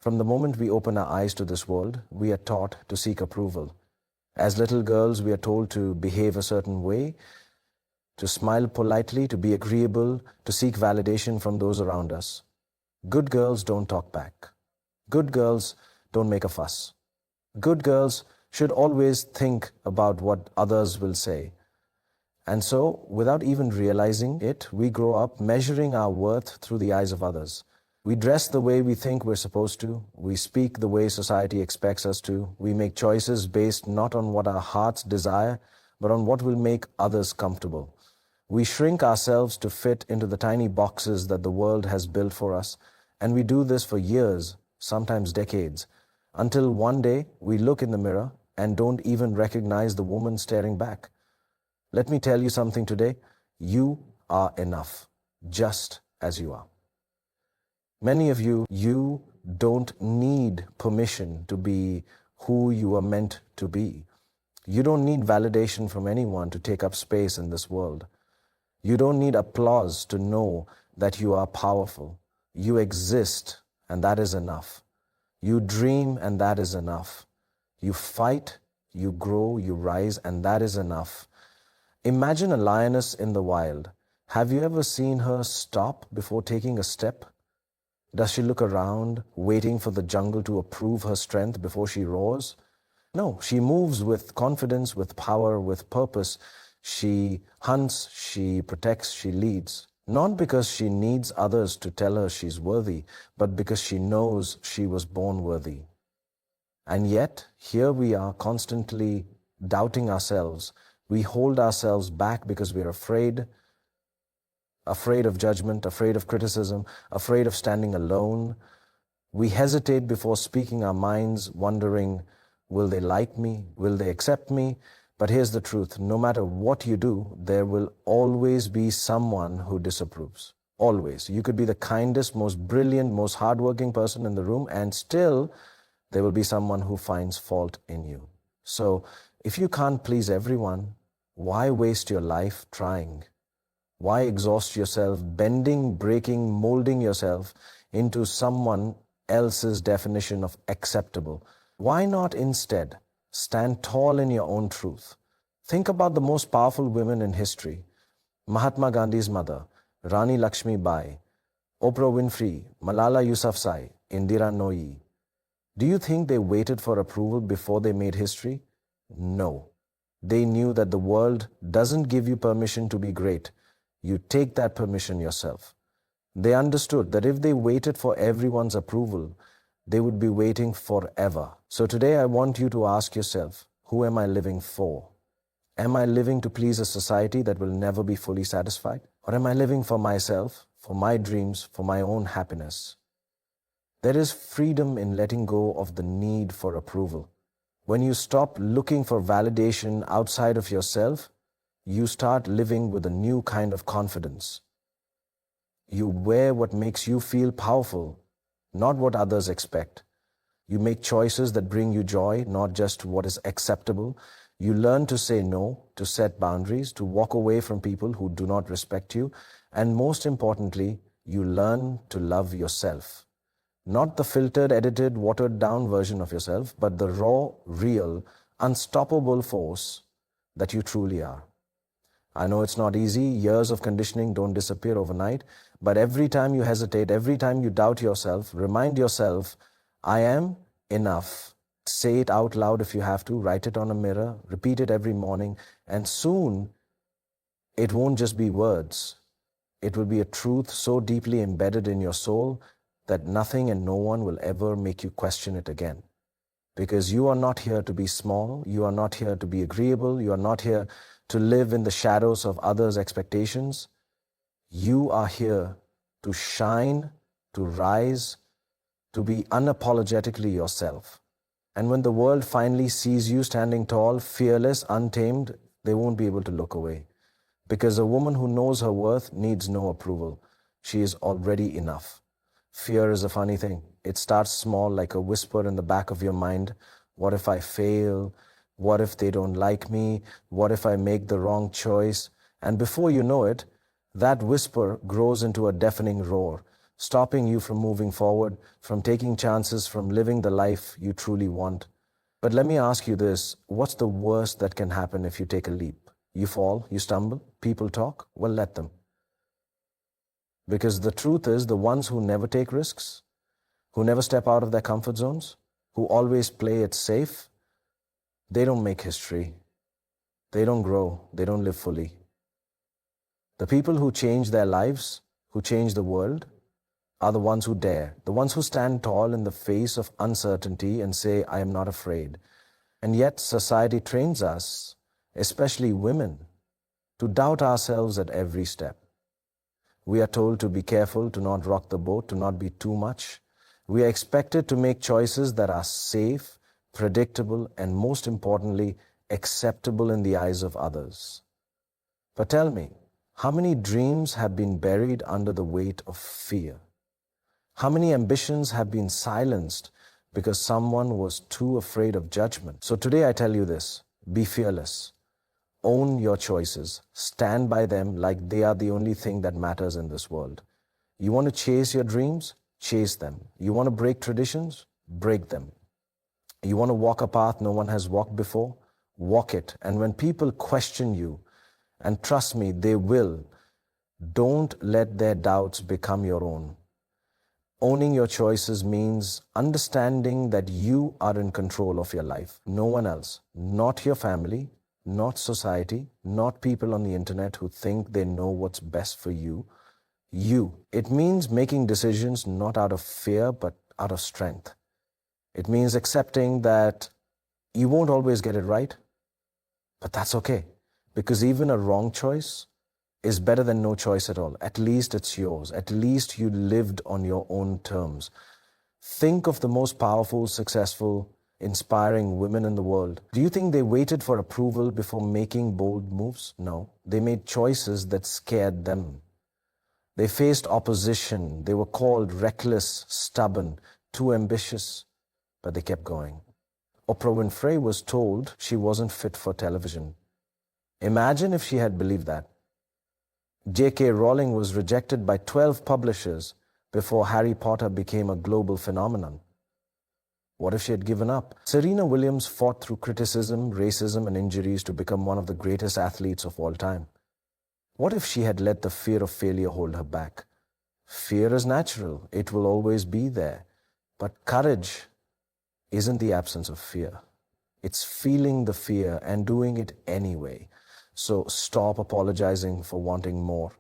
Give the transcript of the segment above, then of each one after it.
From the moment we open our eyes to this world, we are taught to seek approval. As little girls, we are told to behave a certain way, to smile politely, to be agreeable, to seek validation from those around us. Good girls don't talk back. Good girls don't make a fuss. Good girls should always think about what others will say. And so, without even realizing it, we grow up measuring our worth through the eyes of others. We dress the way we think we're supposed to. We speak the way society expects us to. We make choices based not on what our hearts desire, but on what will make others comfortable. We shrink ourselves to fit into the tiny boxes that the world has built for us, and we do this for years, sometimes decades, until one day we look in the mirror and don't even recognize the woman staring back. Let me tell you something today. You are enough, just as you are. Many of you don't need permission to be who you are meant to be. You don't need validation from anyone to take up space in this world. You don't need applause to know that you are powerful. You exist, and that is enough. You dream, and that is enough. You fight, you grow, you rise, and that is enough. Imagine a lioness in the wild. Have you ever seen her stop before taking a step? Does she look around, waiting for the jungle to approve her strength before she roars? No, she moves with confidence, with power, with purpose. She hunts, she protects, she leads. Not because she needs others to tell her she's worthy, but because she knows she was born worthy. And yet, here we are constantly doubting ourselves. We hold ourselves back because we're afraid of judgment, afraid of criticism, afraid of standing alone. We hesitate before speaking our minds, wondering, will they like me? Will they accept me? But here's the truth. No matter what you do, there will always be someone who disapproves. Always. You could be the kindest, most brilliant, most hardworking person in the room, and still there will be someone who finds fault in you. So if you can't please everyone, why waste your life trying? Why exhaust yourself, bending, breaking, molding yourself into someone else's definition of acceptable? Why not instead stand tall in your own truth? Think about the most powerful women in history. Mahatma Gandhi's mother, Rani Lakshmi Bai, Oprah Winfrey, Malala Yousafzai, Indira Nooyi. Do you think they waited for approval before they made history? No. They knew that the world doesn't give you permission to be great. You take that permission yourself. They understood that if they waited for everyone's approval, they would be waiting forever. So today I want you to ask yourself, who am I living for? Am I living to please a society that will never be fully satisfied? Or am I living for myself, for my dreams, for my own happiness? There is freedom in letting go of the need for approval. When you stop looking for validation outside of yourself, you start living with a new kind of confidence. You wear what makes you feel powerful, not what others expect. You make choices that bring you joy, not just what is acceptable. You learn to say no, to set boundaries, to walk away from people who do not respect you. And most importantly, you learn to love yourself. Not the filtered, edited, watered down version of yourself, but the raw, real, unstoppable force that you truly are. I know it's not easy. Years of conditioning don't disappear overnight. But every time you hesitate, every time you doubt yourself, remind yourself, I am enough. Say it out loud if you have to. Write it on a mirror. Repeat it every morning. And soon, it won't just be words. It will be a truth so deeply embedded in your soul that nothing and no one will ever make you question it again. Because you are not here to be small. You are not here to be agreeable. You are not here to live in the shadows of others' expectations. You are here to shine, to rise, to be unapologetically yourself. And when the world finally sees you standing tall, fearless, untamed, they won't be able to look away. Because a woman who knows her worth needs no approval. She is already enough. Fear is a funny thing. It starts small, like a whisper in the back of your mind. What if I fail? What if they don't like me? What if I make the wrong choice? And before you know it, that whisper grows into a deafening roar. stopping you from moving forward, from taking chances, from living the life you truly want. But let me ask you this, what's the worst that can happen if you take a leap? You fall, you stumble, people talk? Well, let them. Because the truth is, the ones who never take risks, who never step out of their comfort zones, who always play it safe, they don't make history. They don't grow. They don't live fully. The people who change their lives, who change the world, are the ones who dare, the ones who stand tall in the face of uncertainty and say, I am not afraid. And yet society trains us, especially women, to doubt ourselves at every step. We are told to be careful, to not rock the boat, to not be too much. We are expected to make choices that are safe, predictable, and most importantly, acceptable in the eyes of others. But tell me, how many dreams have been buried under the weight of fear? How many ambitions have been silenced because someone was too afraid of judgment? So today I tell you this, be fearless. Own your choices. Stand by them like they are the only thing that matters in this world. You want to chase your dreams? Chase them. You want to break traditions? Break them. You want to walk a path no one has walked before? Walk it. And when people question you, and trust me, they will, don't let their doubts become your own. Owning your choices means understanding that you are in control of your life. No one else. Not your family, not society, not people on the internet who think they know what's best for you. You. It means making decisions not out of fear, but out of strength. It means accepting that you won't always get it right, but that's okay. Because even a wrong choice is better than no choice at all. At least it's yours. At least you lived on your own terms. Think of the most powerful, successful, inspiring women in the world. Do you think they waited for approval before making bold moves? No. They made choices that scared them. They faced opposition. They were called reckless, stubborn, too ambitious, but they kept going. Oprah Winfrey was told she wasn't fit for television. Imagine if she had believed that. J.K. Rowling was rejected by 12 publishers before Harry Potter became a global phenomenon. What if she had given up? Serena Williams fought through criticism, racism, and injuries to become one of the greatest athletes of all time. What if she had let the fear of failure hold her back? Fear is natural. It will always be there. But courage isn't the absence of fear. It's feeling the fear and doing it anyway. So stop apologizing for wanting more.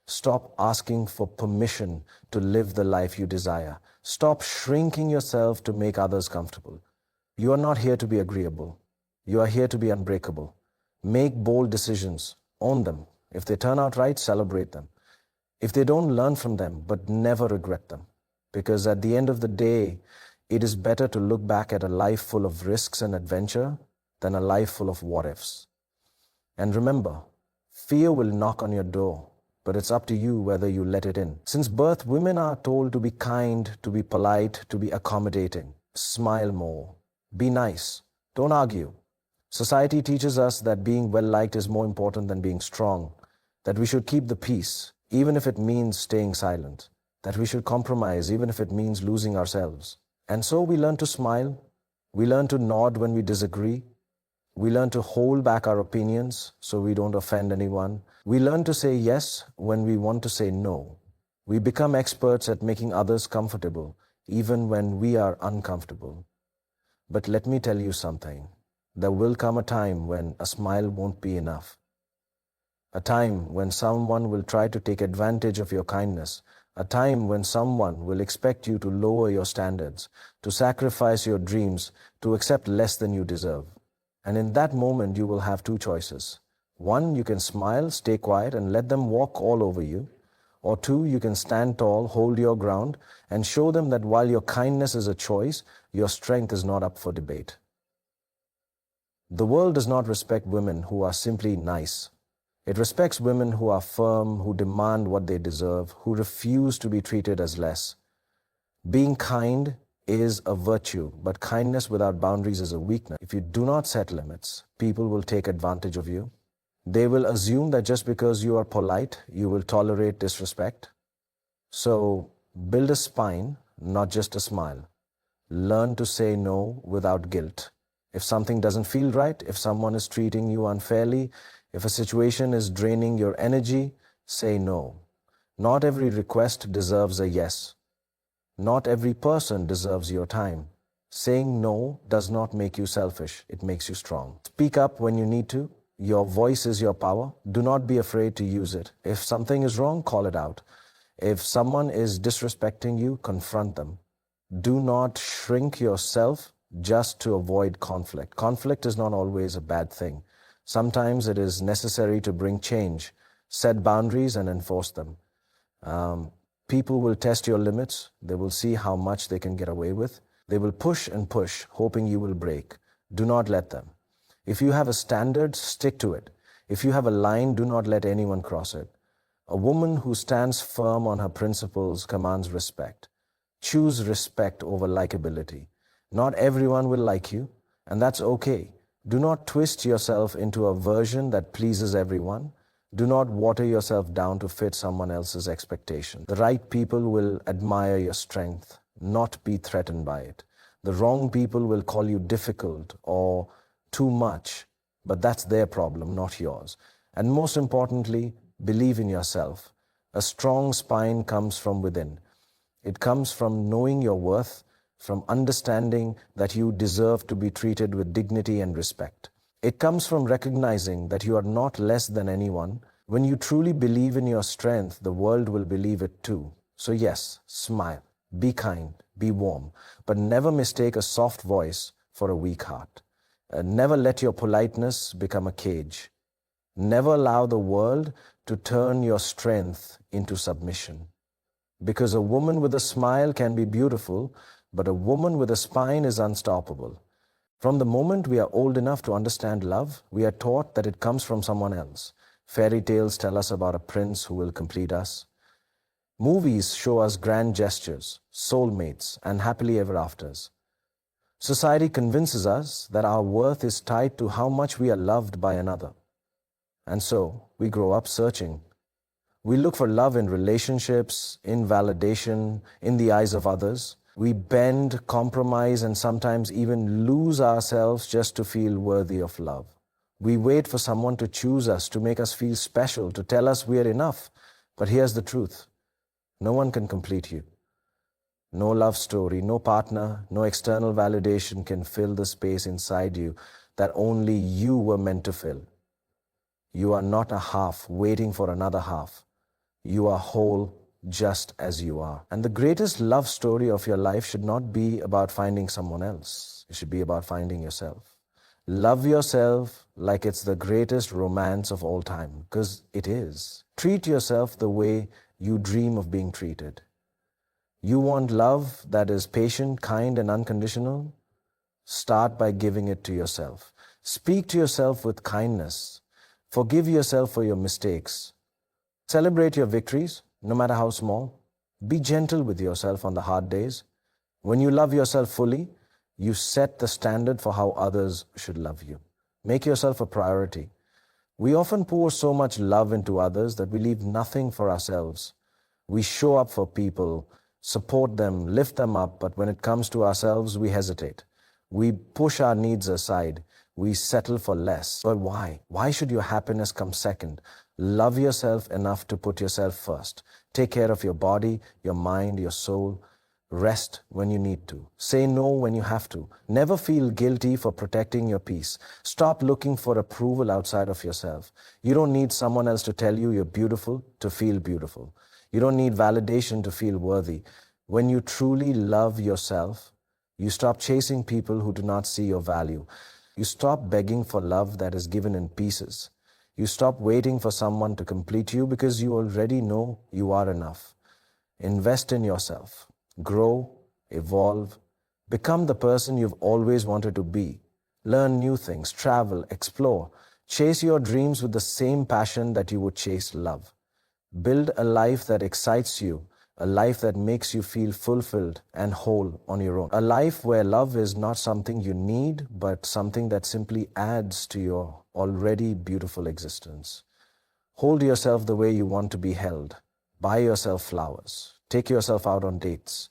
Stop asking for permission to live the life you desire. Stop shrinking yourself to make others comfortable. You are not here to be agreeable. You are here to be unbreakable. Make bold decisions. Own them. If they turn out right, celebrate them. If they don't, learn from them, but never regret them. Because at the end of the day, it is better to look back at a life full of risks and adventure than a life full of what-ifs. And remember, fear will knock on your door, but it's up to you whether you let it in. Since birth, women are told to be kind, to be polite, to be accommodating. Smile more. Be nice. Don't argue. Society teaches us that being well-liked is more important than being strong, that we should keep the peace, even if it means staying silent, that we should compromise, even if it means losing ourselves. And so we learn to smile. We learn to nod when we disagree. We learn to hold back our opinions so we don't offend anyone. We learn to say yes when we want to say no. We become experts at making others comfortable, even when we are uncomfortable. But let me tell you something. There will come a time when a smile won't be enough. A time when someone will try to take advantage of your kindness. A time when someone will expect you to lower your standards, to sacrifice your dreams, to accept less than you deserve. And in that moment, you will have two choices. One, you can smile, stay quiet, and let them walk all over you. Or two, you can stand tall, hold your ground, and show them that while your kindness is a choice, your strength is not up for debate. The world does not respect women who are simply nice. It respects women who are firm, who demand what they deserve, who refuse to be treated as less. Being kind is a virtue, but kindness without boundaries is a weakness. If you do not set limits, people will take advantage of you. They will assume that just because you are polite, you will tolerate disrespect. So Build a spine, not just a smile. Learn to say no without guilt. If something doesn't feel right, if someone is treating you unfairly, if a situation is draining your energy, say no. Not every request deserves a yes. Not every person deserves your time. Saying no does not make you selfish, it makes you strong. Speak up when you need to. Your voice is your power. Do not be afraid to use it. If something is wrong, call it out. If someone is disrespecting you, confront them. Do not shrink yourself just to avoid conflict. Conflict is not always a bad thing. Sometimes it is necessary to bring change, set boundaries, and enforce them. People will test your limits. They will see how much they can get away with. They will push and push, hoping you will break. Do not let them. If you have a standard, stick to it. If you have a line, do not let anyone cross it. A woman who stands firm on her principles commands respect. Choose respect over likability. Not everyone will like you, and that's okay. Do not twist yourself into a version that pleases everyone. Do not water yourself down to fit someone else's expectation. The right people will admire your strength, not be threatened by it. The wrong people will call you difficult or too much, but that's their problem, not yours. And most importantly, believe in yourself. A strong spine comes from within. It comes from knowing your worth, from understanding that you deserve to be treated with dignity and respect. It comes from recognizing that you are not less than anyone. When you truly believe in your strength, the world will believe it too. So yes, smile, be kind, be warm, but never mistake a soft voice for a weak heart. Never let your politeness become a cage. Never allow the world to turn your strength into submission. Because a woman with a smile can be beautiful, but a woman with a spine is unstoppable. From the moment we are old enough to understand love, we are taught that it comes from someone else. Fairy tales tell us about a prince who will complete us. Movies show us grand gestures, soulmates, and happily ever afters. Society convinces us that our worth is tied to how much we are loved by another. And so, we grow up searching. We look for love in relationships, in validation, in the eyes of others. We bend, compromise, and sometimes even lose ourselves just to feel worthy of love. We wait for someone to choose us, to make us feel special, to tell us we are enough. But here's the truth. No one can complete you. No love story, no partner, no external validation can fill the space inside you that only you were meant to fill. You are not a half waiting for another half. You are whole just as you are. And the greatest love story of your life should not be about finding someone else. It should be about finding yourself. Love yourself like it's the greatest romance of all time, because it is. Treat yourself the way you dream of being treated. You want love that is patient, kind, and unconditional? Start by giving it to yourself. Speak to yourself with kindness. Forgive yourself for your mistakes. Celebrate your victories, no matter how small. Be gentle with yourself on the hard days. When you love yourself fully, you set the standard for how others should love you. Make yourself a priority. We often pour so much love into others that we leave nothing for ourselves. We show up for people, support them, lift them up, but when it comes to ourselves, we hesitate. We push our needs aside. We settle for less. But why? Why should your happiness come second? Love yourself enough to put yourself first. Take care of your body, your mind, your soul. Rest when you need to. Say no when you have to. Never feel guilty for protecting your peace. Stop looking for approval outside of yourself. You don't need someone else to tell you you're beautiful to feel beautiful. You don't need validation to feel worthy. When you truly love yourself, you stop chasing people who do not see your value. You stop begging for love that is given in pieces. You stop waiting for someone to complete you because you already know you are enough. Invest in yourself. Grow, evolve, become the person you've always wanted to be. Learn new things, travel, explore. Chase your dreams with the same passion that you would chase love. Build a life that excites you, a life that makes you feel fulfilled and whole on your own. A life where love is not something you need, but something that simply adds to your already beautiful existence. Hold yourself the way you want to be held. Buy yourself flowers. Take yourself out on dates.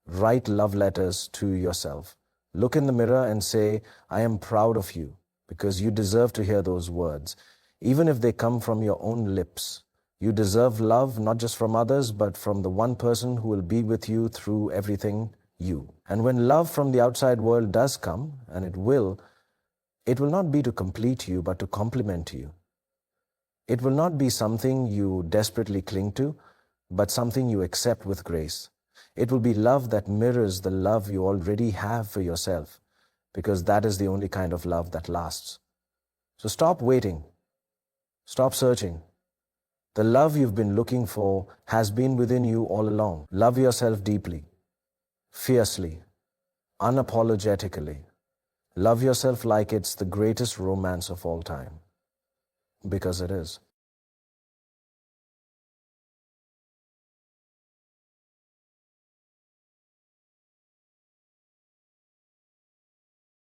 Write love letters to yourself. Look in the mirror and say, I am proud of you, because you deserve to hear those words. Even if they come from your own lips, you deserve love not just from others, but from the one person who will be with you through everything, you. And when love from the outside world does come, and it will not be to complete you, but to complement you. It will not be something you desperately cling to, but something you accept with grace. It will be love that mirrors the love you already have for yourself, because that is the only kind of love that lasts. So stop waiting. Stop searching. The love you've been looking for has been within you all along. Love yourself deeply, fiercely, unapologetically. Love yourself like it's the greatest romance of all time, because it is.